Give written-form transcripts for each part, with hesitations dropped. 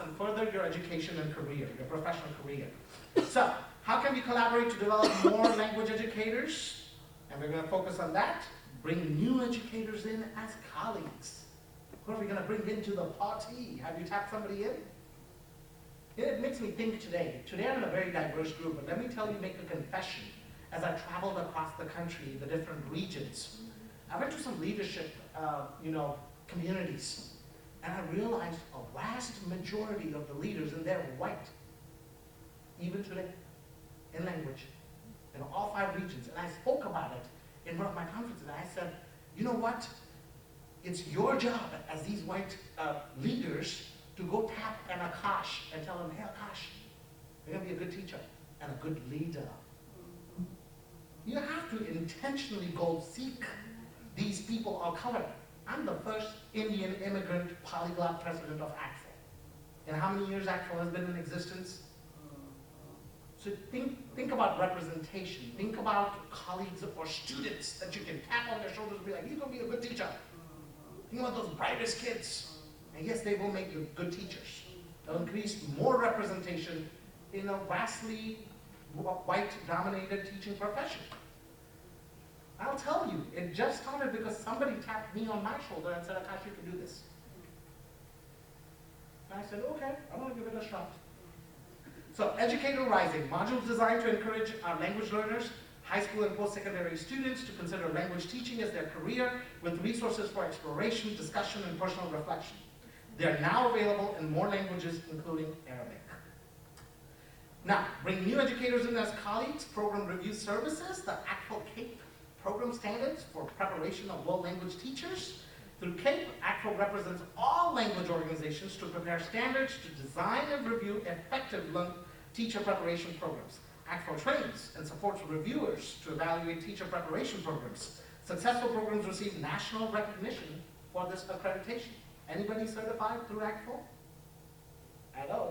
and further your education and career, your professional career. So, how can we collaborate to develop more language educators? And we're going to focus on that. Bring new educators in as colleagues. Who are we going to bring into the party? Have you tapped somebody in? It makes me think today. Today I'm in a very diverse group, but let me tell you, make a confession. As I traveled across the country, the different regions, I went to some leadership, communities, and I realized a vast majority of the leaders in there were white, even today, in language, in all 5 regions. And I spoke about it in one of my conferences, and I said, you know what? It's your job as these white leaders to go tap an Akash and tell him, hey Akash, you're going to be a good teacher and a good leader. You have to intentionally go seek these people of color. I'm the first Indian immigrant polyglot president of ACTFL. And how many years ACTFL has been in existence? So think about representation. Think about colleagues or students that you can tap on their shoulders and be like, he's going to be a good teacher. Think about those brightest kids. And yes, they will make you good teachers. They'll increase more representation in a vastly white-dominated teaching profession. I'll tell you, it just started because somebody tapped me on my shoulder and said, Akash, you can do this. And I said, okay, I'm going to give it a shot. So, Educator Rising, modules designed to encourage our language learners, high school and post-secondary students to consider language teaching as their career with resources for exploration, discussion, and personal reflection. They are now available in more languages, including Arabic. Now, bring new educators in as colleagues, program review services, the ACTFL CAPE program standards for preparation of world language teachers. Through CAPE, ACTFL represents all language organizations to prepare standards to design and review effective teacher preparation programs. ACTFL trains and supports reviewers to evaluate teacher preparation programs. Successful programs receive national recognition for this accreditation. Anybody certified through ACTFL? I know,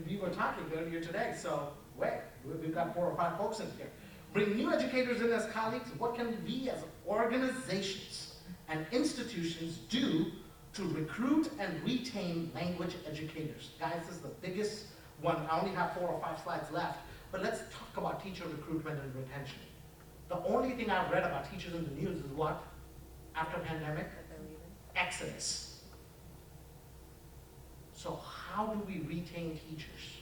we were talking earlier today, so wait, we've got 4 or 5 folks in here. Bring new educators in as colleagues. What can we as organizations and institutions do to recruit and retain language educators? Guys, this is the biggest one. I only have 4 or 5 slides left, but let's talk about teacher recruitment and retention. The only thing I've read about teachers in the news is what? After pandemic? Exodus. So how do we retain teachers?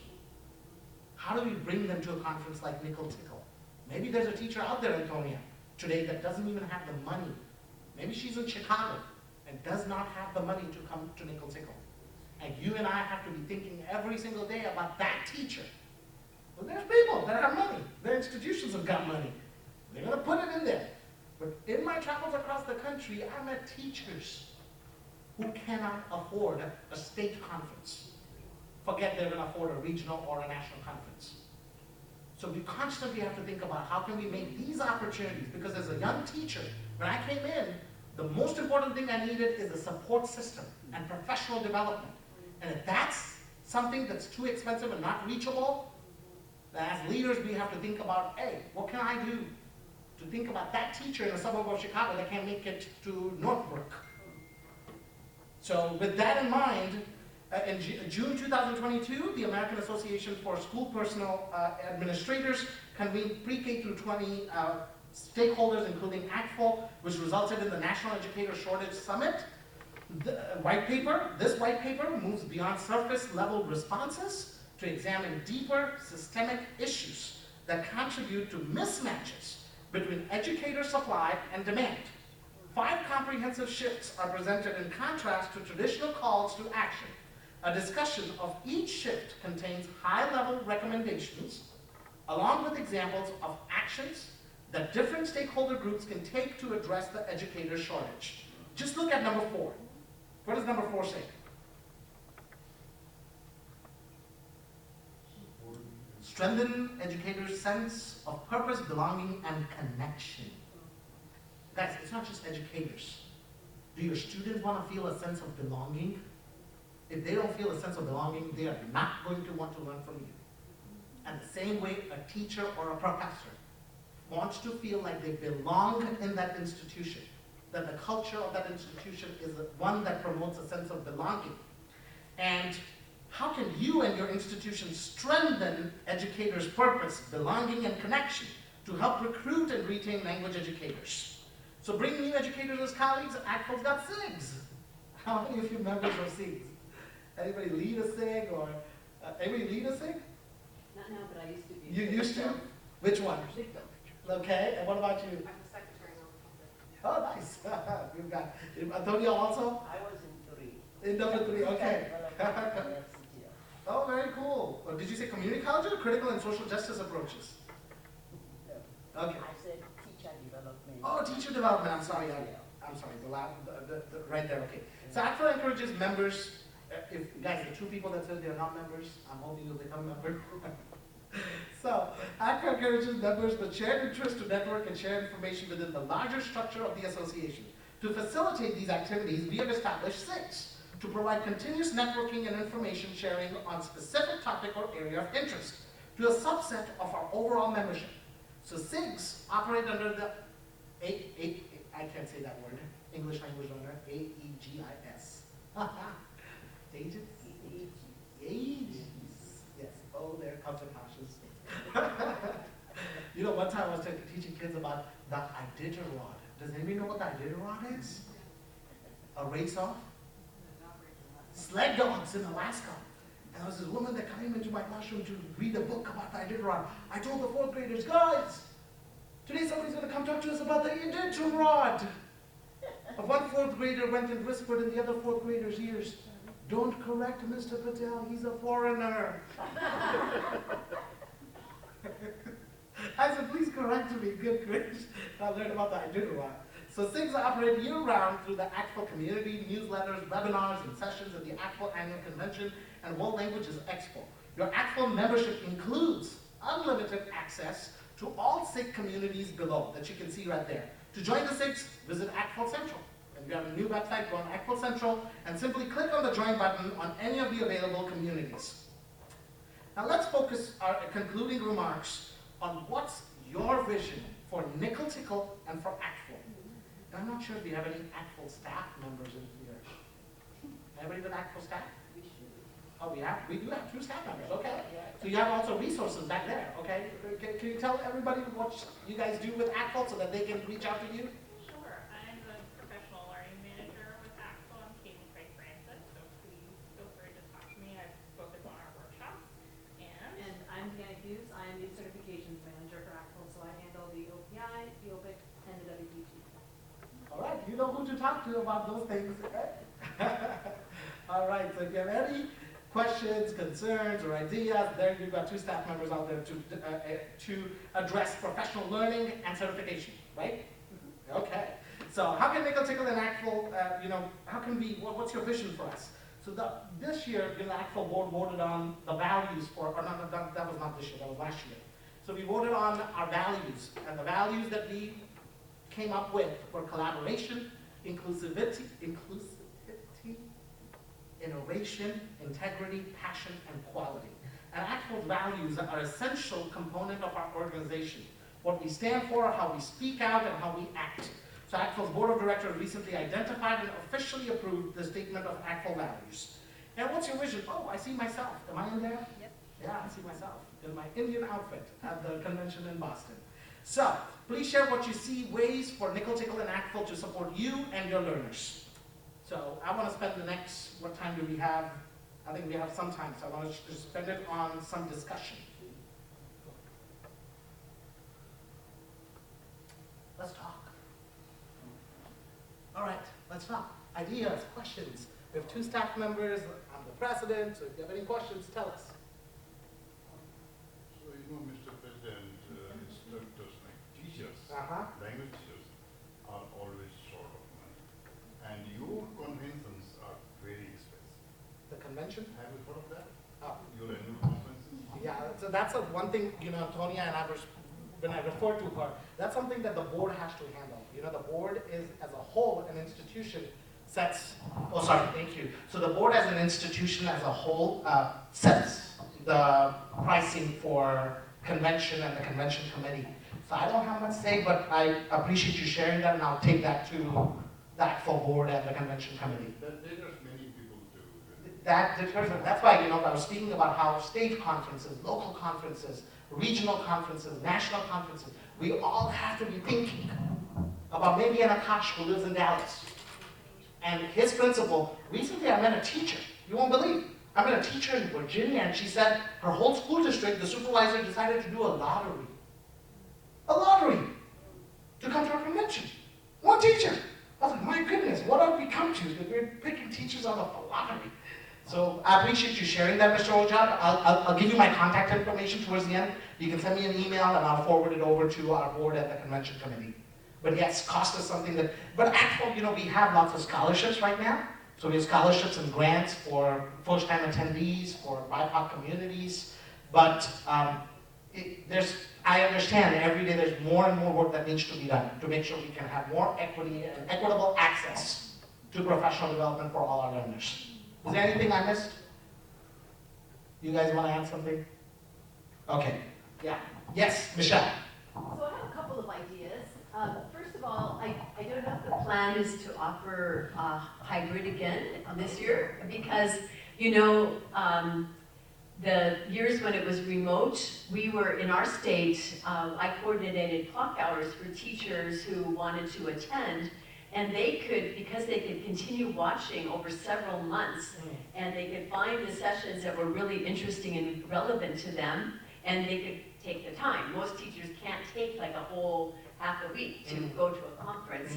How do we bring them to a conference like NCOLCTL? Maybe there's a teacher out there, Antonia, today that doesn't even have the money. Maybe she's in Chicago and does not have the money to come to NCOLCTL. And you and I have to be thinking every single day about that teacher. Well, there's people that have money. Their institutions have got money. They're going to put it in there. But in my travels across the country, I met teachers who cannot afford a state conference. Forget they're going to afford a regional or a national conference. So we constantly have to think about how can we make these opportunities, because as a young teacher, when I came in, the most important thing I needed is a support system and professional development. And if that's something that's too expensive and not reachable, then as leaders we have to think about, hey, what can I do to think about that teacher in a suburb of Chicago that can't make it to Northbrook? So with that in mind, in June 2022, the American Association for School Personnel Administrators convened pre-K through 20 stakeholders, including ACTFL, which resulted in the National Educator Shortage Summit. This white paper moves beyond surface level responses to examine deeper systemic issues that contribute to mismatches between educator supply and demand. 5 comprehensive shifts are presented in contrast to traditional calls to action. A discussion of each shift contains high-level recommendations, along with examples of actions that different stakeholder groups can take to address the educator shortage. Just look at number 4. What does number 4 say? Strengthen educators' sense of purpose, belonging, and connection. Guys, it's not just educators. Do your students want to feel a sense of belonging? If they don't feel a sense of belonging, they are not going to want to learn from you. And the same way a teacher or a professor wants to feel like they belong in that institution, that the culture of that institution is one that promotes a sense of belonging. And you and your institution strengthen educators' purpose, belonging, and connection to help recruit and retain language educators. So bring new educators as colleagues. ACTFL's got SIGs. How many of you members of SIGs? Anybody lead a SIG or anybody lead a SIG? Not now, but I used to be. You used to? Which one? Victim. Okay, and what about you? I'm the secretary on the conference. Oh, nice. You've got Antonio also? I was in 3. In number 3, okay. LCTL. Oh, very cool. Oh, did you say community college or critical and social justice approaches? No. Okay. I said teacher development. Oh, teacher development. I'm sorry. I'm sorry. The right there. Okay. So ACTFL encourages members. If guys, the 2 people that said they're not members, I'm hoping you'll become members. So ACTFL encourages members with shared interest to network and share information within the larger structure of the association. To facilitate these activities, we have established SIGs to provide continuous networking and information sharing on specific topic or area of interest to a subset of our overall membership. So SIGs operate under the I can't say that word, English language learner, AEGIS. Ages? Yes. Oh, there comes the cautious. You know, one time I was teaching kids about the Iditarod. Does anybody know what the Iditarod is? A race-off? Sled dogs in Alaska. And there was this woman that came into my classroom to read a book about the Iditarod. I told the 4th graders, guys, today somebody's going to come talk to us about the Iditarod. One 4th grader went and whispered in the other 4th grader's ears, "Don't correct Mr. Patel, he's a foreigner." I said, please correct me, good gracious. I learned about the Iditarod. So SIGs operate year-round through the ACTFL community, newsletters, webinars, and sessions at the ACTFL Annual Convention and World Languages Expo. Your ACTFL membership includes unlimited access to all SIG communities below that you can see right there. To join the SIGs, visit ACTFL Central. And we have a new website, go on ACTFL Central, and simply click on the join button on any of the available communities. Now let's focus our concluding remarks on what's your vision for NCOLCTL and for ACTFL. And I'm not sure if we have any ACTFL staff members in here. Anybody with ACTFL staff? We should. Oh, we do have 2 staff members, okay. So you have also resources back there, okay? Can you tell everybody what you guys do with ACTFL so that they can reach out to you? Sure. I'm the professional learning manager with ACTFL. I'm Katie Craig Francis, so please feel free to talk to me. I focus on our workshops. And I'm Deanna Hughes. I am the certifications manager for ACTFL, so I handle the OPI, the OPIC, and the WPT. All right, you know who to talk to about those things, okay? All right, so if you have any questions, concerns, or ideas, there you've got 2 staff members out there to address professional learning and certification, right? Okay. So how can NCOLCTL and ACTFL, how can we, what's your vision for us? So this year, the ACTFL board voted on the values for, or not, that was not this year, that was last year. So we voted on our values, and the values that we came up with were collaboration, inclusivity, innovation, integrity, passion, and quality. And ACTFL's values are an essential component of our organization. What we stand for, how we speak out, and how we act. So ACTFL's board of directors recently identified and officially approved the statement of ACTFL values. And what's your vision? Oh, I see myself. Am I in there? Yep. Yeah, I see myself in my Indian outfit at the convention in Boston. So, please share what you see, ways for NCOLCTL and ACTFL to support you and your learners. So, I want to spend the next, what time do we have? I think we have some time, so I want to just spend it on some discussion. Let's talk. All right, let's talk. Ideas, questions. We have 2 staff members. I'm the president, so if you have any questions, tell us. So, Mr. President, instructors like teachers, language teachers, are always short of money. And your conventions are very expensive. The convention? Have you heard of that? Oh. Your annual conferences? Yeah, so that's one thing, Tonya and I were, when I refer to her, that's something that the board has to handle. The board is, as a whole, an institution sets, thank you. So the board as an institution as a whole sets the pricing for convention and the convention committee. So I don't have much to say, but I appreciate you sharing that, and I'll take that to the ACTFL board and the convention committee. There are many people do. that deters them. That's why, I was speaking about how state conferences, local conferences, regional conferences, national conferences, we all have to be thinking about maybe an Akash who lives in Dallas. And his principal, recently I met a teacher, you won't believe. I met a teacher in Virginia, and she said her whole school district, the supervisor decided to do a lottery. A lottery to come to our convention. One teacher. I was like, my goodness, what have we come to that we're picking teachers out of a lottery? So I appreciate you sharing that, Mr. Ojad. I'll give you my contact information towards the end. You can send me an email and I'll forward it over to our board at the convention committee. But yes, cost is something that, but actually, we have lots of scholarships right now. So we have scholarships and grants for first-time attendees, for BIPOC communities. But I understand every day there's more and more work that needs to be done to make sure we can have more equity and equitable access to professional development for all our learners. Is there anything I missed? You guys want to add something? Okay, yeah. Yes, Michelle. So I have a couple of ideas. First of all, I don't know if the plan is to offer hybrid again this year, because the years when it was remote, we were in our state, I coordinated clock hours for teachers who wanted to attend, and they could, because they could continue watching over several months, and they could find the sessions that were really interesting and relevant to them, and they could take the time. Most teachers can't take like a whole half a week to go to a conference.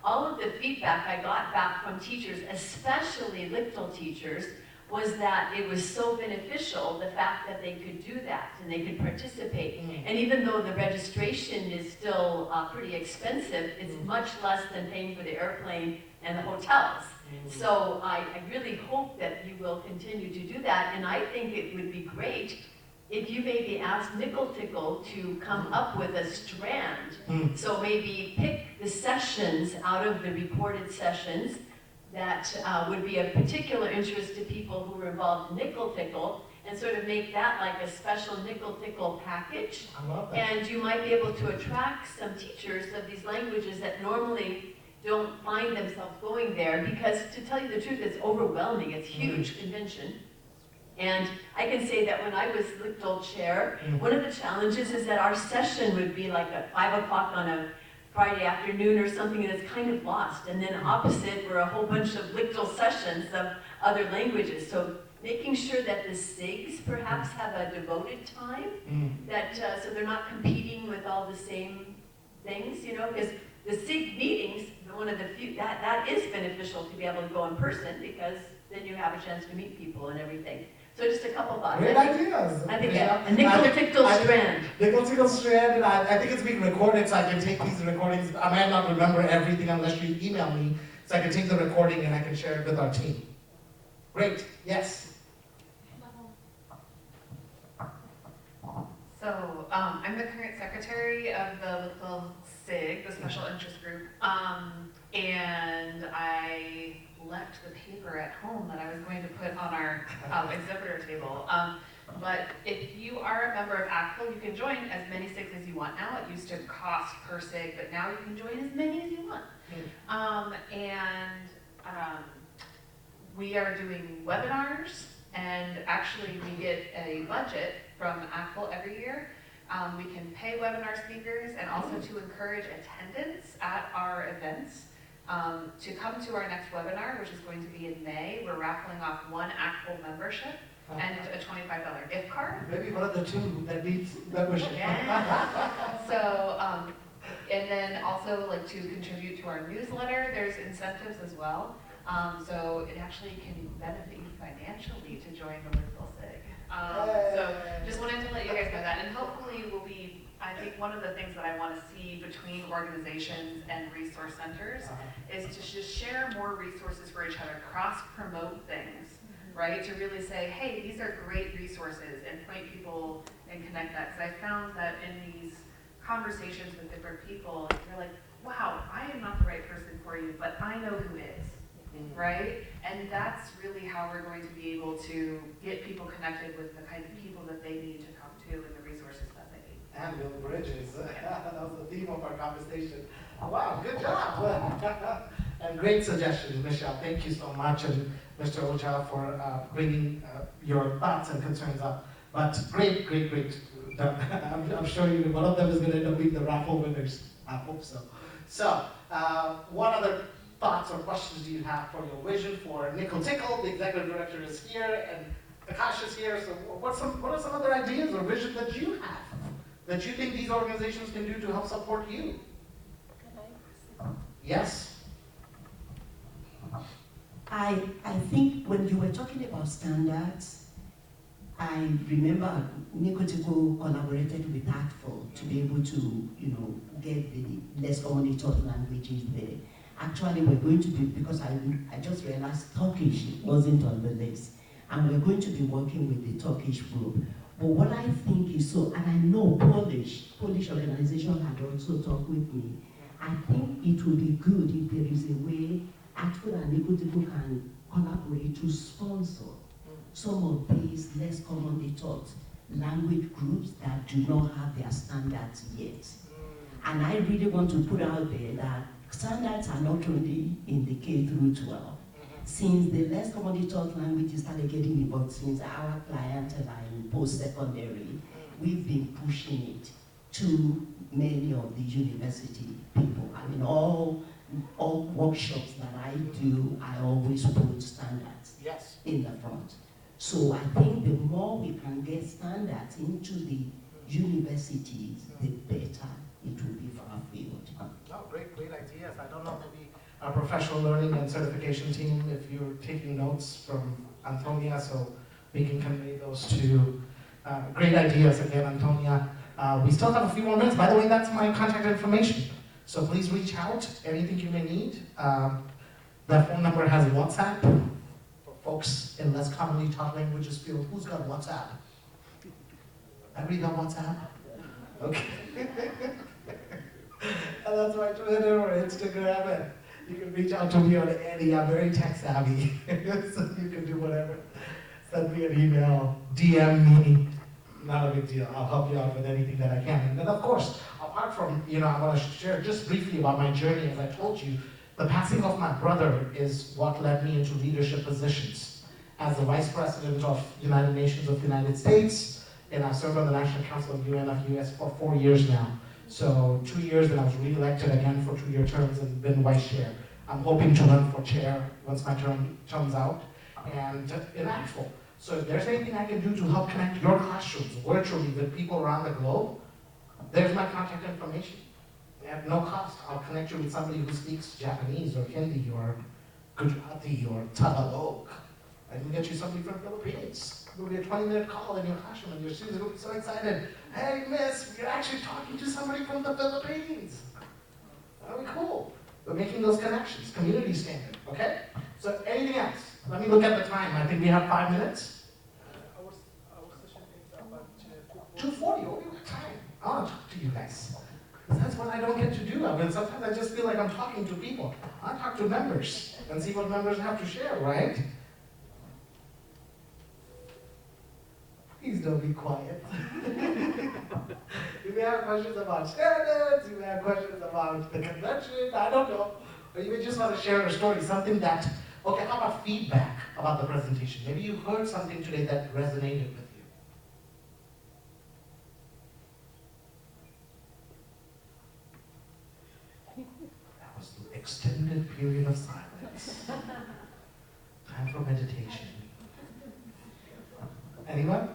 All of the feedback I got back from teachers, especially LCTL teachers, was that it was so beneficial, the fact that they could do that and they could participate. And even though the registration is still pretty expensive, it's much less than paying for the airplane and the hotels. So I really hope that you will continue to do that, and I think it would be great if you maybe ask NCOLCTL to come up with a strand. So maybe pick the sessions out of the recorded sessions that would be of particular interest to people who are involved in NCOLCTL, and sort of make that like a special NCOLCTL package. I love that. And you might be able to attract some teachers of these languages that normally don't find themselves going there, because to tell you the truth, it's overwhelming. It's a huge convention. And I can say that when I was LCTL chair, one of the challenges is that our session would be like at 5 o'clock on a Friday afternoon or something, and it's kind of lost. And then opposite were a whole bunch of LCTL sessions of other languages. So making sure that the SIGs perhaps have a devoted time, that so they're not competing with all the same things, because the SIG meetings, one of the few, that is beneficial to be able to go in person, because then you have a chance to meet people and everything. So just a couple thoughts. Great ideas. I think a NCOLCTL strand. NCOLCTL strand, and I think it's being recorded, so I can take these recordings. I might not remember everything unless you email me, so I can take the recording and I can share it with our team. Great, yes. So I'm the current secretary of the LCTL SIG, the Special Interest Group, and I left the paper at home that I was going to put on our exhibitor table. But if you are a member of ACTFL, you can join as many SIGs as you want now. It used to cost per SIG, but now you can join as many as you want. We are doing webinars, and actually we get a budget from ACTFL every year. We can pay webinar speakers, and also to encourage attendance at our events. To come to our next webinar, which is going to be in May, we're raffling off one ACTFL membership and a $25 gift card. Maybe one of the two that needs membership. Yeah. So, and then also like to contribute to our newsletter, there's incentives as well. So it actually can benefit you financially to join the LCTL SIG. So just wanted to let you guys know that, and hopefully we'll be, I think one of the things that I want to see between organizations and resource centers is to just share more resources for each other, cross-promote things, right? To really say, hey, these are great resources, and point people and connect that. Because I found that in these conversations with different people, you're like, wow, I am not the right person for you, but I know who is. Right? And that's really how we're going to be able to get people connected with the kind of people that they need to come to and the resources that they need. And build bridges. That was the theme of our conversation. Wow, good job. And great suggestions, Michelle. Thank you so much, and Mr. Oja for bringing your thoughts and concerns up. But great. I'm sure one of them is going to end up being the raffle winners. I hope so. So, what other thoughts or questions do you have for your vision for NCOLCTL? The executive director is here, and Akash is here. So, what are some other ideas or visions that you have that you think these organizations can do to help support you? Yes. I think when you were talking about standards, I remember NCOLCTL collaborated with ACTFL to be able to, get the less commonly taught languages there. Actually, we're going to be, because I just realized Turkish wasn't on the list, and we're going to be working with the Turkish group. But what I think is so, and I know Polish organization had also talked with me, I think it would be good if there is a way ACTFL and NCOLCTL can collaborate to sponsor some of these less commonly taught language groups that do not have their standards yet. And I really want to put out there that standards are not only in the K through 12. Since the less commonly taught languages started getting involved, since our clients are in post-secondary, we've been pushing it to many of the university people. I mean, all workshops that I do, I always put standards in the front. So I think the more we can get standards into the universities, the better it will be for our field. Oh, great ideas. I don't know, maybe our professional learning and certification team, if you're taking notes from Antonia, so we can convey those to great ideas again, Antonia. We still have a few more minutes. By the way, that's my contact information. So please reach out, anything you may need. That phone number has WhatsApp for folks in less commonly taught languages field. Who's got WhatsApp? Everybody got WhatsApp? Okay. And that's my Twitter or Instagram, and you can reach out to me on any. I'm very tech savvy, so you can do whatever. Send me an email, DM me. Not a big deal. I'll help you out with anything that I can. And then, of course, apart from, I want to share just briefly about my journey. As I told you, the passing of my brother is what led me into leadership positions. As the Vice President of United Nations of the United States, and I've served on the National Council of UN of US for 4 years now. So 2 years, and I was re-elected again for 2-year terms and been Vice Chair. I'm hoping to run for Chair once my term comes out, and in ACTFL. So if there's anything I can do to help connect your classrooms virtually with people around the globe, there's my contact information. At no cost, I'll connect you with somebody who speaks Japanese or Hindi or Gujarati or Tagalog. I can get you somebody from the Philippines. It'll be a 20-minute call in your classroom, and your students will be so excited. Hey, miss, you're actually talking to somebody from the Philippines. That'll be cool. We're making those connections, community standard, okay? So anything else? Let me look at the time. I think we have 5 minutes. Our session is about 2:40. Oh, we have time. I want to talk to you guys. That's what I don't get to do. I mean, sometimes I just feel like I'm talking to people. I talk to members and see what members have to share, right? Please don't be quiet. You may have questions about standards, you may have questions about the convention, I don't know. Or you may just want to share a story, something that, okay, how about feedback about the presentation? Maybe you heard something today that resonated with you. That was an extended period of silence. Time for meditation. Anyone?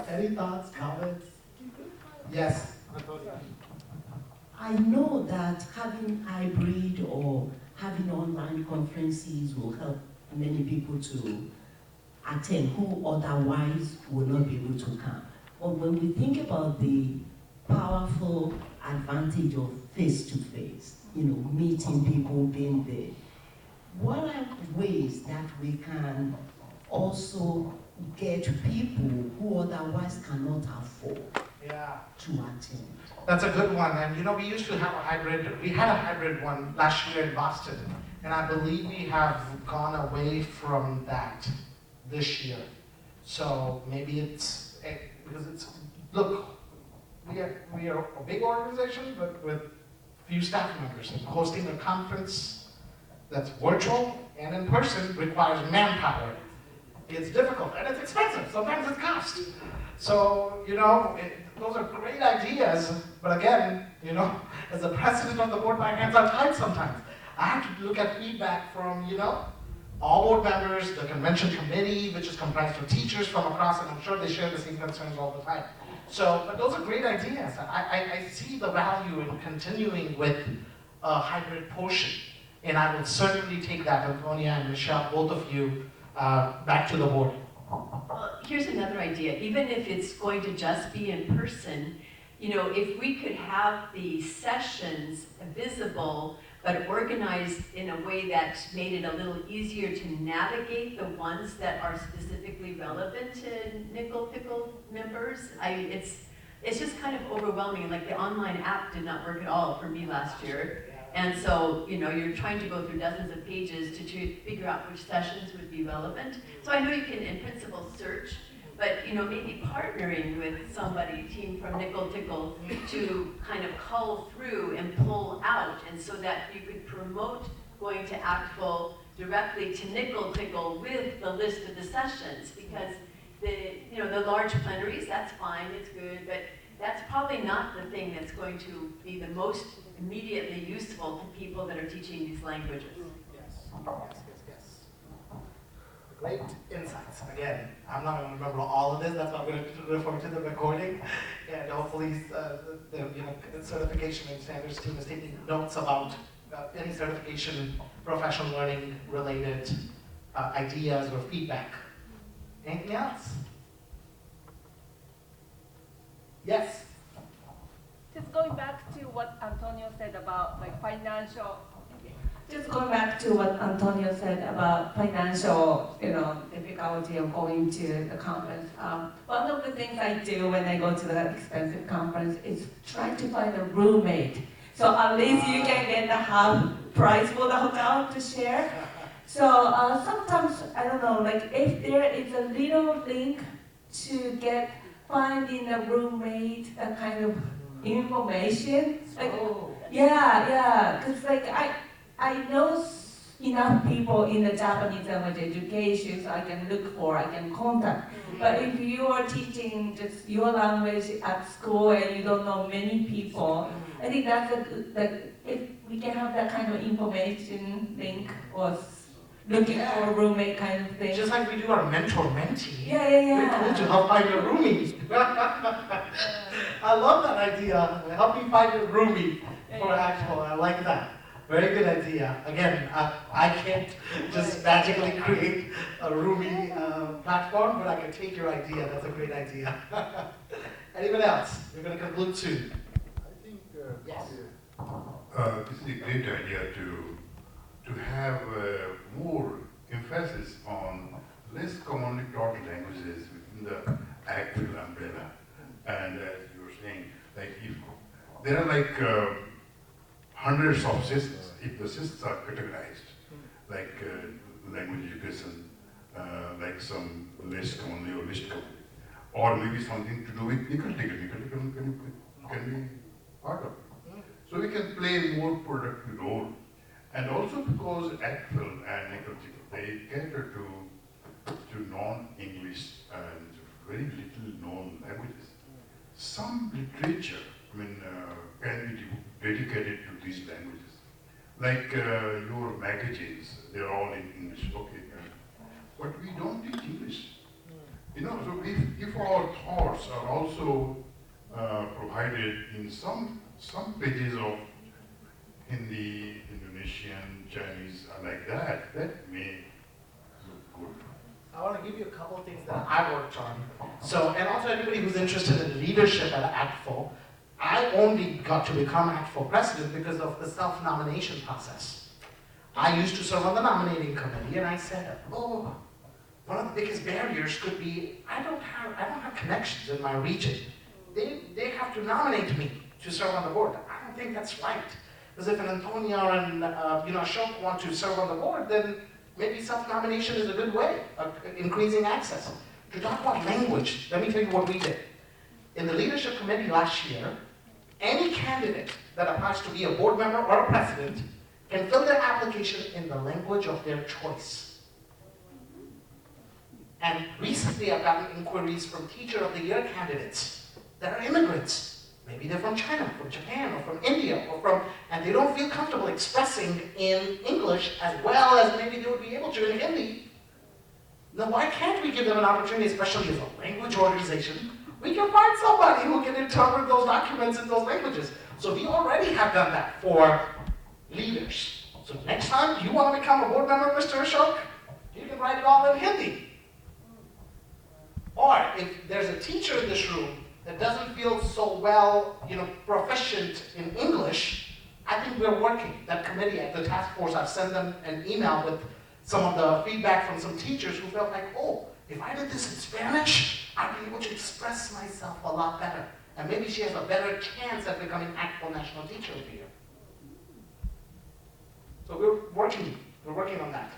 Any thoughts, comments? Yes. I know that having hybrid or having online conferences will help many people to attend who otherwise would not be able to come. But when we think about the powerful advantage of face-to-face, meeting people, being there, what are ways that we can also get people who otherwise cannot afford to attend? That's a good one. And we used to have a hybrid, we had a hybrid one last year in Boston. And I believe we have gone away from that this year. So maybe look, we are a big organization, but with few staff members, and hosting a conference that's virtual and in person requires manpower. It's difficult and it's expensive. Sometimes it's cost. So, those are great ideas, but again, as the president of the board, my hands are tied sometimes. I have to look at feedback from, all board members, the convention committee, which is comprised of teachers from across, and I'm sure they share the same concerns all the time. So, but those are great ideas. I see the value in continuing with a hybrid portion, and I will certainly take that, Antonia and Michelle, both of you, back to the board. Well, here's another idea. Even if it's going to just be in person, if we could have the sessions visible but organized in a way that made it a little easier to navigate the ones that are specifically relevant to NCOLCTL members. It's just kind of overwhelming. Like the online app did not work at all for me last year. And so, you're trying to go through dozens of pages to figure out which sessions would be relevant. So I know you can, in principle, search, but, maybe partnering with somebody, team from NCOLCTL, to kind of cull through and pull out, and so that you could promote going to ACTFL directly to NCOLCTL with the list of the sessions, because the large plenaries, that's fine, it's good, but that's probably not the thing that's going to be the most immediately useful to people that are teaching these languages. Yes. Great insights. Again, I'm not going to remember all of this, that's why I'm going to refer to the recording, and hopefully the certification and standards team is taking notes about any certification, professional learning related ideas or feedback. Anything else? Yes. Just going back to what Antonio said about financial. Just going back to what Antonio said about financial, difficulty of going to the conference. One of the things I do when I go to the expensive conference is try to find a roommate. So at least you can get the half price for the hotel to share. So sometimes, I don't know, if there is a little link to get finding a roommate, that kind of information. Because I know enough people in the Japanese language education, so I can look for, I can contact. But if you are teaching just your language at school and you don't know many people, I think that's if we can have that kind of information link or looking for a roommate kind of thing. Just like we do our mentor-mentee. Yeah. We're cool to help find a roomie. I love that idea. Help me find a roomie for ACTFL. I like that. Very good idea. Again, I can't just magically create a roomie platform, but I can take your idea. That's a great idea. Anyone else? We're going to conclude soon. I think Yes. this is a great idea to have more emphasis on less commonly taught languages within the ACTFL umbrella. And as you were saying, if there are hundreds of systems, if the systems are categorized, language education, some less commonly or least commonly, or maybe something to do with NCOLCTL can be part of it. So we can play a more productive role. And also because ACTFL and NCOLCTL, they cater to non-English and very little known languages. Some literature, can be dedicated to these languages. Your magazines, they're all in English, okay. But we don't teach English. So if our thoughts are also provided in some pages of Hindi, Indonesian, Chinese, like that may look good. I want to give you a couple of things that I worked on. So, and also anybody who's interested in leadership at ACTFL, I only got to become ACTFL president because of the self-nomination process. I used to serve on the nominating committee, and I said, one of the biggest barriers could be I don't have connections in my region. They have to nominate me to serve on the board. I don't think that's right. Because if an Antonia and Ashok want to serve on the board, then maybe self-nomination is a good way of increasing access. To talk about language, let me tell you what we did. In the leadership committee last year, Any candidate that applies to be a board member or a president can fill their application in the language of their choice. And recently I've gotten inquiries from Teacher of the Year candidates that are immigrants. Maybe they're from China, from Japan, or from India, and they don't feel comfortable expressing in English as well as maybe they would be able to in Hindi. Now why can't we give them an opportunity, especially as a language organization? We can find somebody who can interpret those documents in those languages. So we already have done that for leaders. So next time you want to become a board member, Mr. Ashok, you can write it all in Hindi. Or if there's a teacher in this room that doesn't feel so well, proficient in English, I think we're working. That committee at the task force, I've sent them an email with some of the feedback from some teachers who felt like, oh, if I did this in Spanish, I'd be able to express myself a lot better. And maybe she has a better chance at becoming ACTFL National Teacher of the Year. So we're working on that.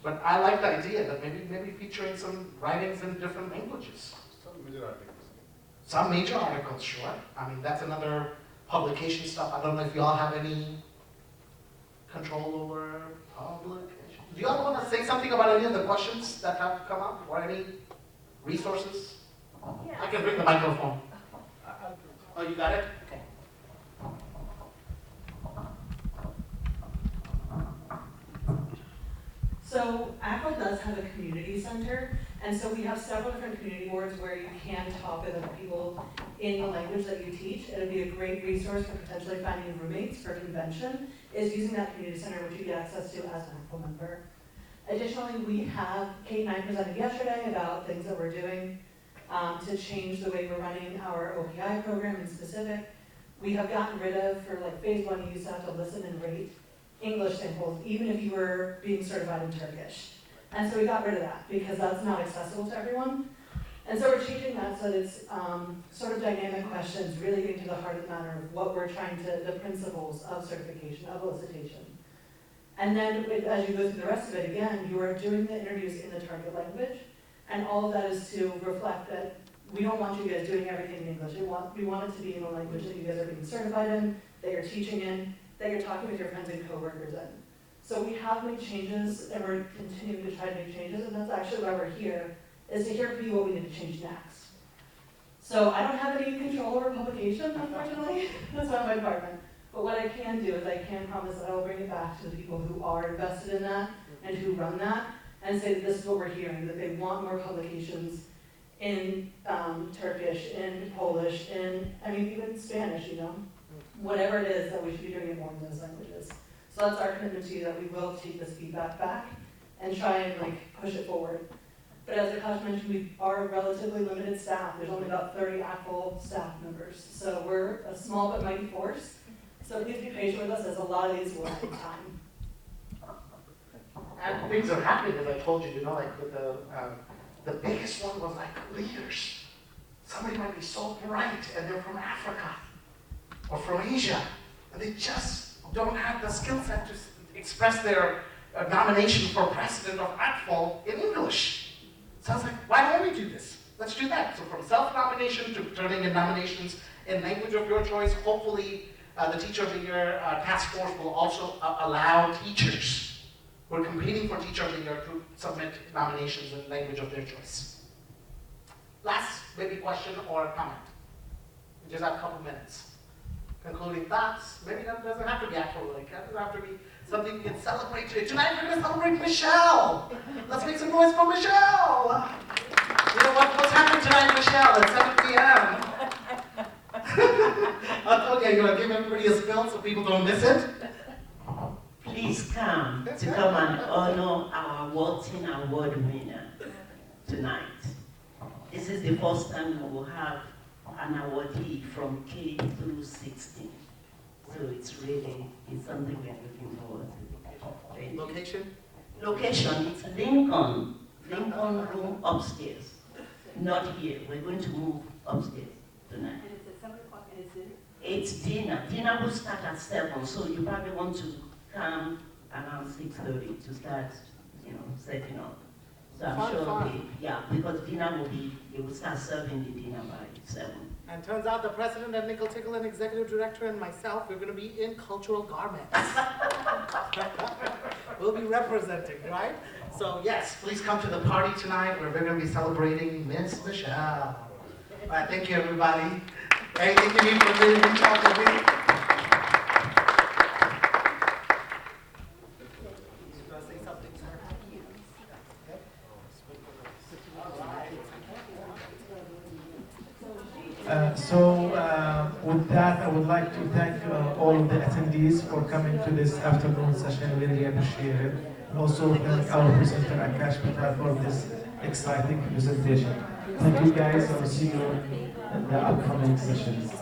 But I like the idea that maybe featuring some writings in different languages. Some major articles. Some major articles, sure. I mean, that's another publication stuff. I don't know if you all have any control over publication. Do you all want to say something about any of the questions that have come up or any resources? Yeah. I can bring the microphone. Oh, you got it? Okay. So ACTFL does have a community center, and so we have several different community boards where you can talk with other people in the language that you teach. It'll be a great resource for potentially finding roommates for convention, is using that community center, which you get access to as an ACTFL member. Additionally, we have, Kate and I presented yesterday about things that we're doing to change the way we're running our OPI program in specific. We have gotten rid of, for like phase 1, you used to have to listen and rate English samples, even if you were being certified in Turkish. And so we got rid of that because that's not accessible to everyone. And so we're changing that so that it's sort of dynamic questions, really getting to the heart of the matter of what we're trying to, the principles of certification, of elicitation. And then as you go through the rest of it, again, you are doing the interviews in the target language. And all of that is to reflect that we don't want you guys doing everything in English. We want it to be in a language that you guys are being certified in, that you're teaching in, that you're talking with your friends and coworkers in. So we have made changes, and we're continuing to try to make changes, and that's actually why we're here, is to hear from you what we need to change next. So I don't have any control over publication, unfortunately. That's not my department. But what I can do is I can promise that I will bring it back to the people who are invested in that and who run that, and say that this is what we're hearing, that they want more publications in Turkish, in Polish, in, even Spanish, whatever it is, that we should be doing it more in those languages. So that's our commitment to you, that we will take this feedback back and try and push it forward. But as Akash mentioned, we are a relatively limited staff. There's only about 30 ACTFL staff members. So we're a small but mighty force. So please be patient with us, as a lot of these will take time. And things are happening, as I told you, with the biggest one was leaders. Somebody might be so bright and they're from Africa or from Asia, and they just don't have the skill set to express their nomination for president of ACTFL in English. So I was like, why don't we do this? Let's do that. So from self-nomination to turning in nominations in language of your choice, hopefully the Teacher of the Year task force will also allow teachers who are competing for Teacher of the Year to submit nominations in language of their choice. Last maybe question or comment. We just have a couple minutes. Concluding thoughts. Maybe that doesn't have to be ACTFL. It doesn't have to be something we can celebrate today. Tonight we're going to celebrate Michelle. Let's make some noise for Michelle. What's happening tonight, Michelle, at 7 p.m.? Okay, you're going to give everybody a spill so people don't miss it? Please come to come and honor our Walton Award winner tonight. This is the first time we will have an awardee from K through 16. So it's something we're looking forward to. Location? Location, it's Lincoln room upstairs. Not here, we're going to move upstairs tonight. And it's at 7 o'clock, and it's dinner? It's dinner. Dinner will start at 7, so you probably want to come around 6:30 to start, setting up. So I'm sure, because dinner they will start serving the dinner by 7. And turns out the president at NCOLCTL and executive director and myself, we're going to be in cultural garments. We'll be representing, right? So yes, please come to the party tonight where we're going to be celebrating Miss Michelle. All right, thank you, everybody. Anything you need from me, reach out to me. You want to say something, sir? With that, I would like to thank all of the attendees for coming to this afternoon session. We really appreciate it. And also thank our presenter Akash Patel for this exciting presentation. Thank you guys, and we'll see you in the upcoming sessions.